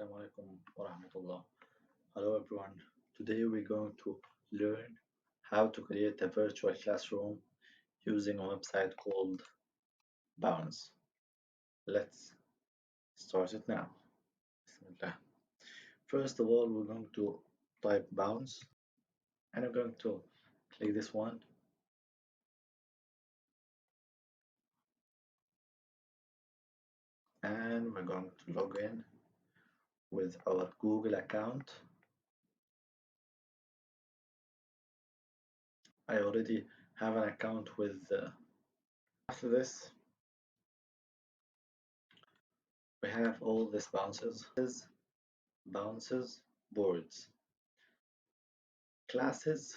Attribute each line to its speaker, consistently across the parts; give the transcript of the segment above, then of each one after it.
Speaker 1: Assalamu alaikum wa rahmatullah. Hello everyone. Today we're going to learn how to create a virtual classroom using a website called Bounce. Let's start it now. Bismillah. First of all, we're going to type Bounce and we're going to click this one and we're going to log in with our Google account. I already have an account with after this we have all these bounces, boards, classes.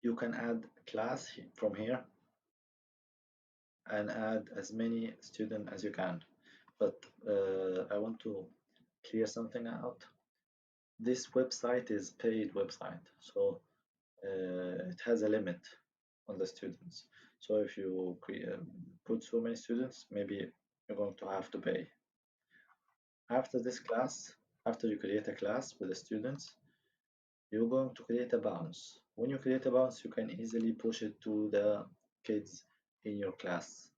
Speaker 1: You can add class from here and add as many students as you can. But I want to clear something out. This website is paid website, so it has a limit on the students. So if you put so many students, maybe you're going to have to pay. After this class, after you create a class with the students, you're going to create a bounce. When you create a bounce, you can easily push it to the kids in your class.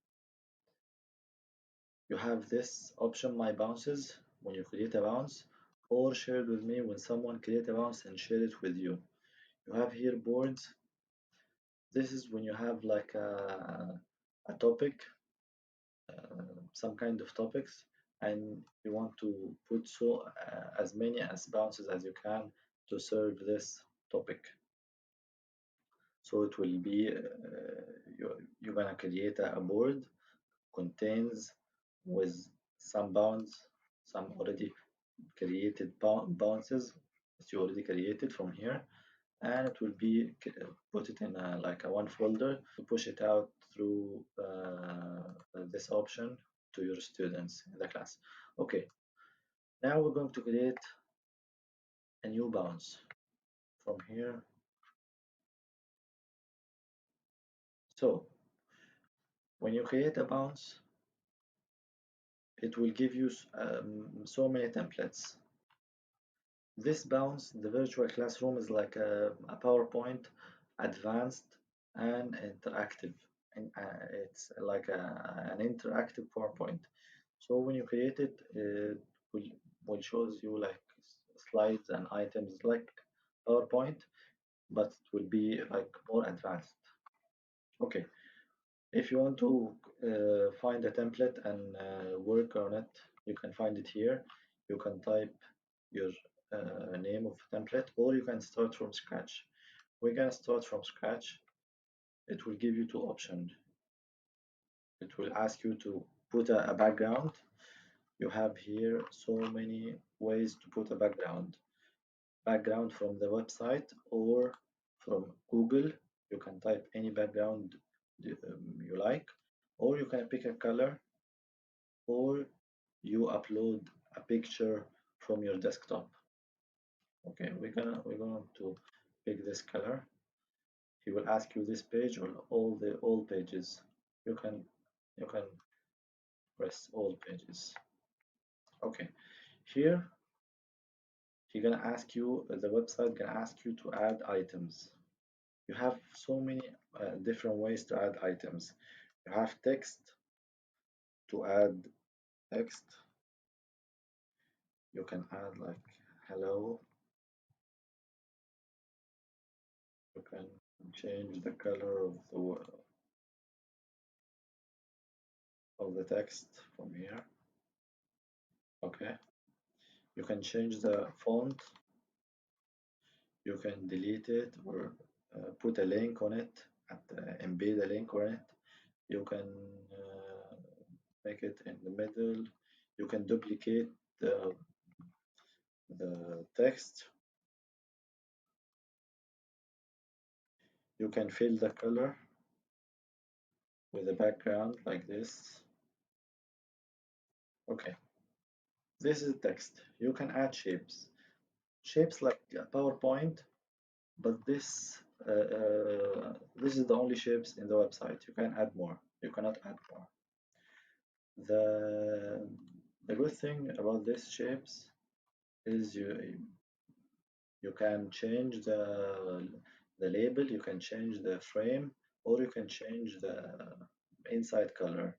Speaker 1: You have this option, my bounces, when you create a bounce, or share it with me when someone create a bounce and share it with you. You have here boards. This is when you have like a topic, some kind of topics, and you want to put as many as bounces as you can to serve this topic. So it will be you're gonna create a board contains with some bounds, some already created bounces that you already created from here, and it will be put it in like a one folder to push it out through this option to your students in the class. Okay, now we're going to create a new bounce from here. So when you create a bounce, it will give you so many templates. This bounce, the virtual classroom, is like a PowerPoint, advanced and interactive. And it's like an interactive PowerPoint. So when you create it, it will shows you like slides and items like PowerPoint, but it will be like more advanced. Okay, if you want to find a template and work on it, you can find it here. You can type your name of template, or you can start from scratch. We're gonna start from scratch. It will give you two options. It will ask you to put a background. You have here so many ways to put a background from the website or from Google. You can type any background you like, or you can pick a color, or you upload a picture from your desktop. Okay, we're going to pick this color. He will ask you this page or all pages. You can press all pages. Okay, here he gonna ask you, the website gonna ask you to add items. You have so many different ways to add items. You have text. To add text, you can add like hello. You can change the color of the text from here. Okay, you can change the font. You can delete it or put a link on it, embed a link on it. You can make it in the middle. You can duplicate the text. You can fill the color with a background like this. Okay, this is text. You can add shapes like a PowerPoint, but this is the only shapes in the website. You can add more. You cannot add more. The good thing about these shapes is you can change the label, you can change the frame, or you can change the inside color.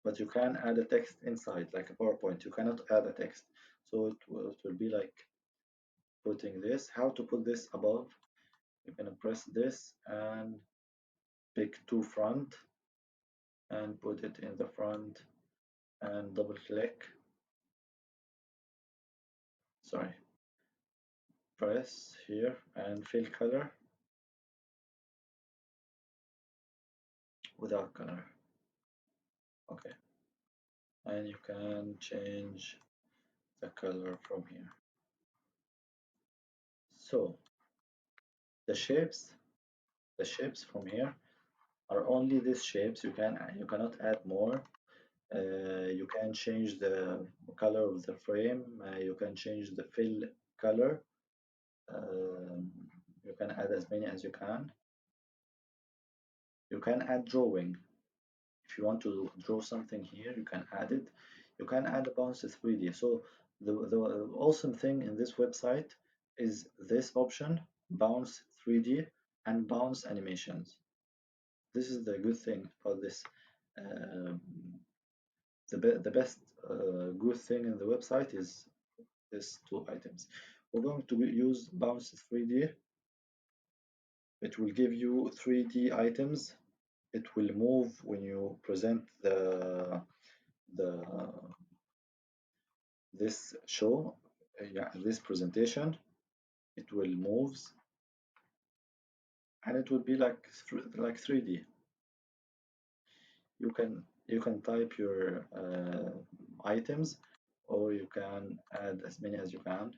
Speaker 1: But you can add a text inside, like a PowerPoint. You cannot add a text. So it will be like putting this. How to put this above? You're gonna press this and pick to front and put it in the front and double click. Sorry, press here and fill color without color. Okay, and you can change the color from here. So the shapes, the shapes from here are only these shapes. You cannot add more. You can change the color of the frame. You can change the fill color. Um, you can add as many as you can. You can add drawing. If you want to draw something here, you can add it. You can add a bounce 3D. So the awesome thing in this website is this option, bounce 3D and bounce animations. This is the good thing about this. Um, the best good thing in the website is these two items. We're going to use bounce 3D. It will give you 3D items. It will move when you present the this show, yeah, this presentation. It will moves and it will be like 3D. You can type your items, or you can add as many as you can.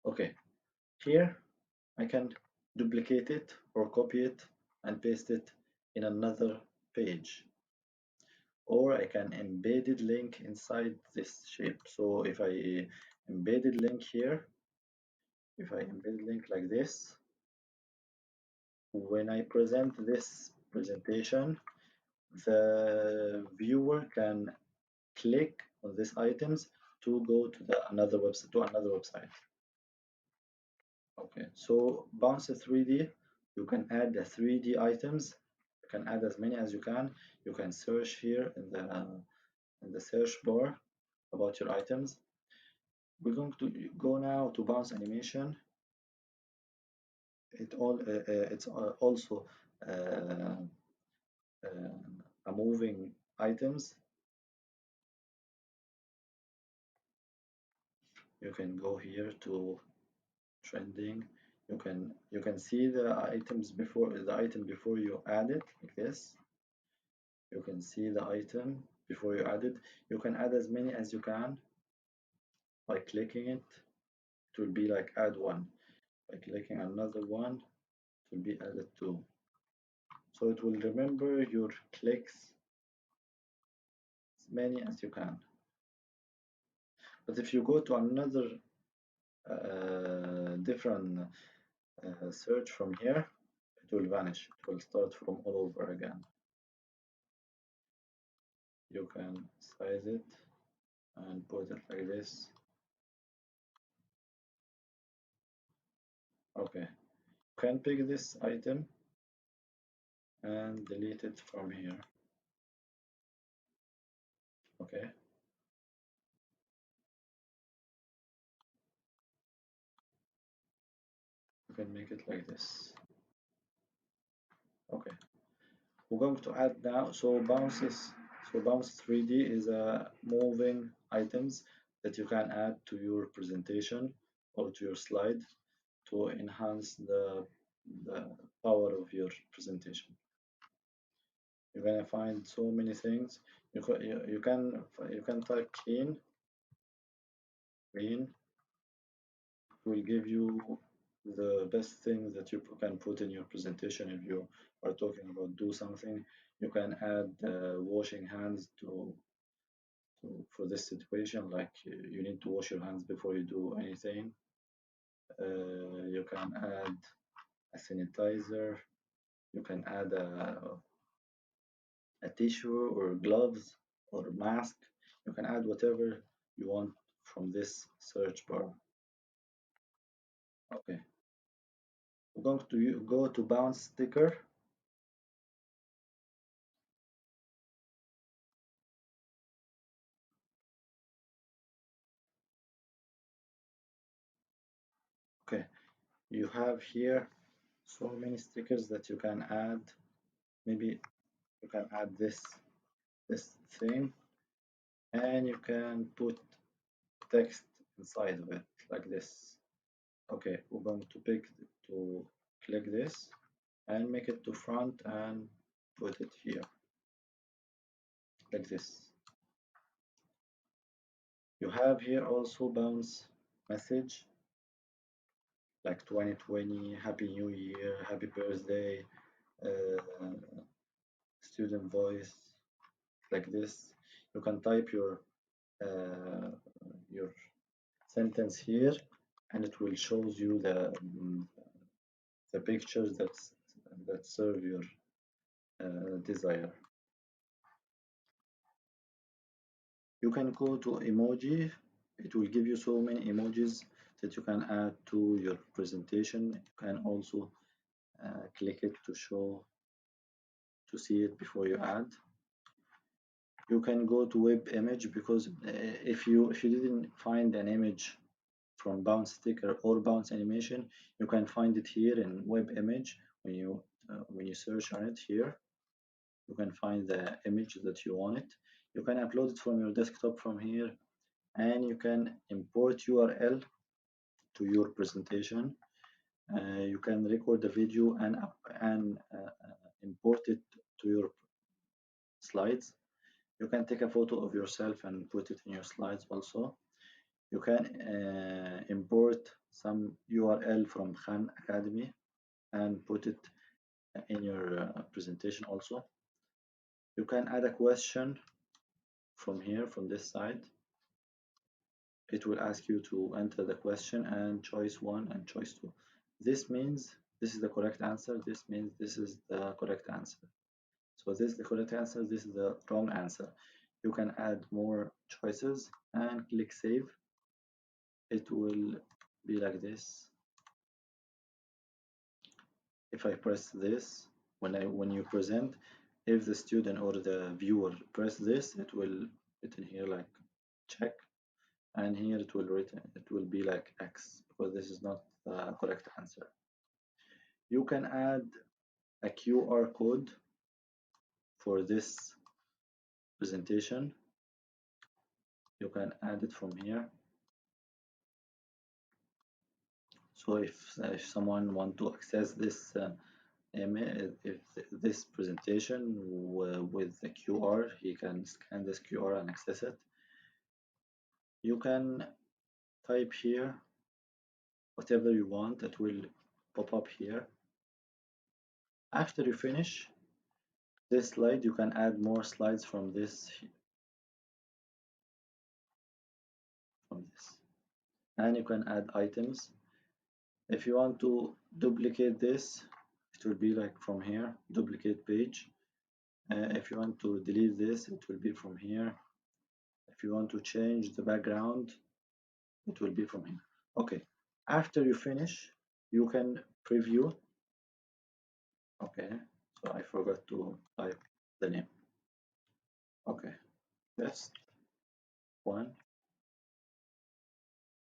Speaker 1: Okay, here I can duplicate it or copy it and paste it in another page, or I can embedded link inside this shape. So if I embedded link here, if I embed link like this, when I present this presentation, the viewer can click on these items to go to another website. Okay, so bounce 3D, you can add the 3D items. You can add as many as you can. You can search here in the search bar about your items. We're going to go now to bounce animation. It's also uh, a moving items. You can go here to trending. You can see the item before you add it, like this. You can see the item before you add it. You can add as many as you can by clicking it. It will be like add one. By clicking another one, it will be added two. So it will remember your clicks as many as you can. But if you go to another different search from here, it will vanish. It will start from all over again. You can size it and put it like this. Okay, you can pick this item and delete it from here. Okay, you can make it like this. Okay, we're going to add now. So bounce 3D is a moving items that you can add to your presentation or to your slide to enhance the power of your presentation. You're gonna find so many things. You can type clean. Clean will give you the best things that you can put in your presentation. If you are talking about do something, you can add washing hands for this situation, like you need to wash your hands before you do anything. You can add a sanitizer. You can add a tissue or gloves or mask. You can add whatever you want from this search bar. Okay, we're going to go to bounce sticker. Okay, you have here so many stickers that you can add. Maybe you can add this thing, and you can put text inside of it like this. Okay, we're going to click this and make it to front and put it here like this. You have here also bounce message like 2020, Happy New Year, Happy Birthday, uh, student voice like this. You can type your sentence here, and it will shows you the pictures that serve your desire. You can go to emoji. It will give you so many emojis that you can add to your presentation. You can also click it to see it before you add. You can go to web image because if you didn't find an image from bounce sticker or bounce animation, you can find it here in web image. When you search on it here, you can find the image that you want it. You can upload it from your desktop from here, and you can import URL to your presentation. You can record the video and import it to your slides. You can take a photo of yourself and put it in your slides also. You can import some URL from Khan Academy and put it in your presentation also. You can add a question from here, from this side. It will ask you to enter the question and choice 1 and choice 2. This means this is the correct answer. This means this is the correct answer. So this is the correct answer. This is the wrong answer. You can add more choices and click save. It will be like this. If I press this, when you present, if the student or the viewer press this, it will written here like check, and here it will be like X because this is not the correct answer. You can add a QR code for this presentation. You can add it from here. So if someone want to access this if this presentation with the QR, he can scan this QR and access it. You can type here whatever you want. It will pop up here. After you finish this slide, you can add more slides from this, and you can add items. If you want to duplicate this, it will be like from here, duplicate page. If you want to delete this, it will be from here. If you want to change the background, it will be from here. Okay, after you finish, you can preview. Okay, so I forgot to type the name. Okay, test one.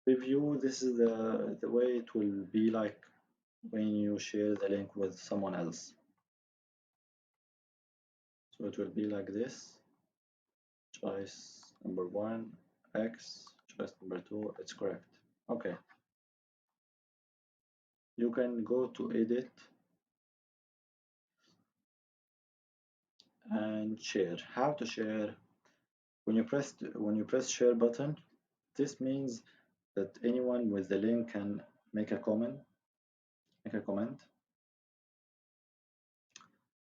Speaker 1: Preview, this is the way it will be like when you share the link with someone else. So it will be like this. Choice number 1, X, choice number 2, it's correct. Okay. You can go to edit and share. How to share? When you press share button, this means that anyone with the link can make a comment,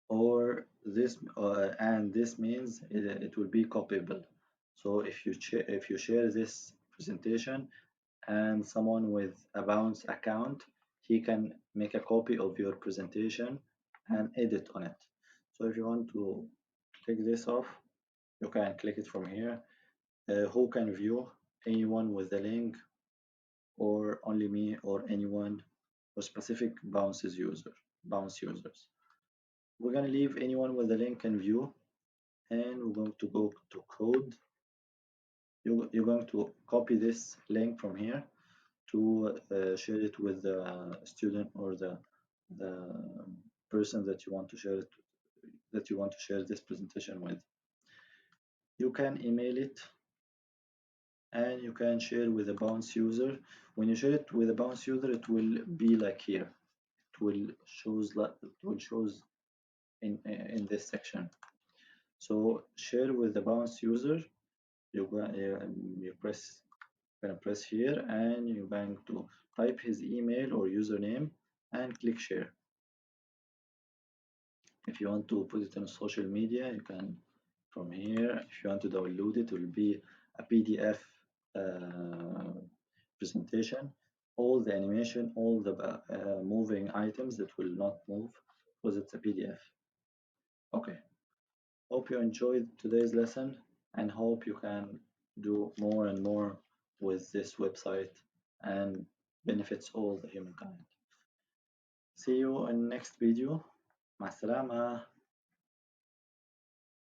Speaker 1: or this and this means it will be copyable. So if you share this presentation and someone with a Bounce account, he can make a copy of your presentation and edit on it. So if you want to click this off, you can click it from here. Who can view? anyone with the link, or only me or anyone or specific bounce users. We're going to leave anyone with the link in view, and we're going to go to code. You're going to copy this link from here to share it with the student or the person that you want to share this presentation with. You can email it, and you can share with a bounce user. When you share it with a bounce user, it will be like here. It will shows in this section. So share with the bounce user. You gonna press here, and you're going to type his email or username and click share. If you want to put it on social media, you can from here. If you want to download it, it will be a PDF presentation. All the animation, all the moving items that will not move because it's a PDF. Okay, hope you enjoyed today's lesson and hope you can do more and more with this website and benefits all the humankind. See you in next video. مع السلامة.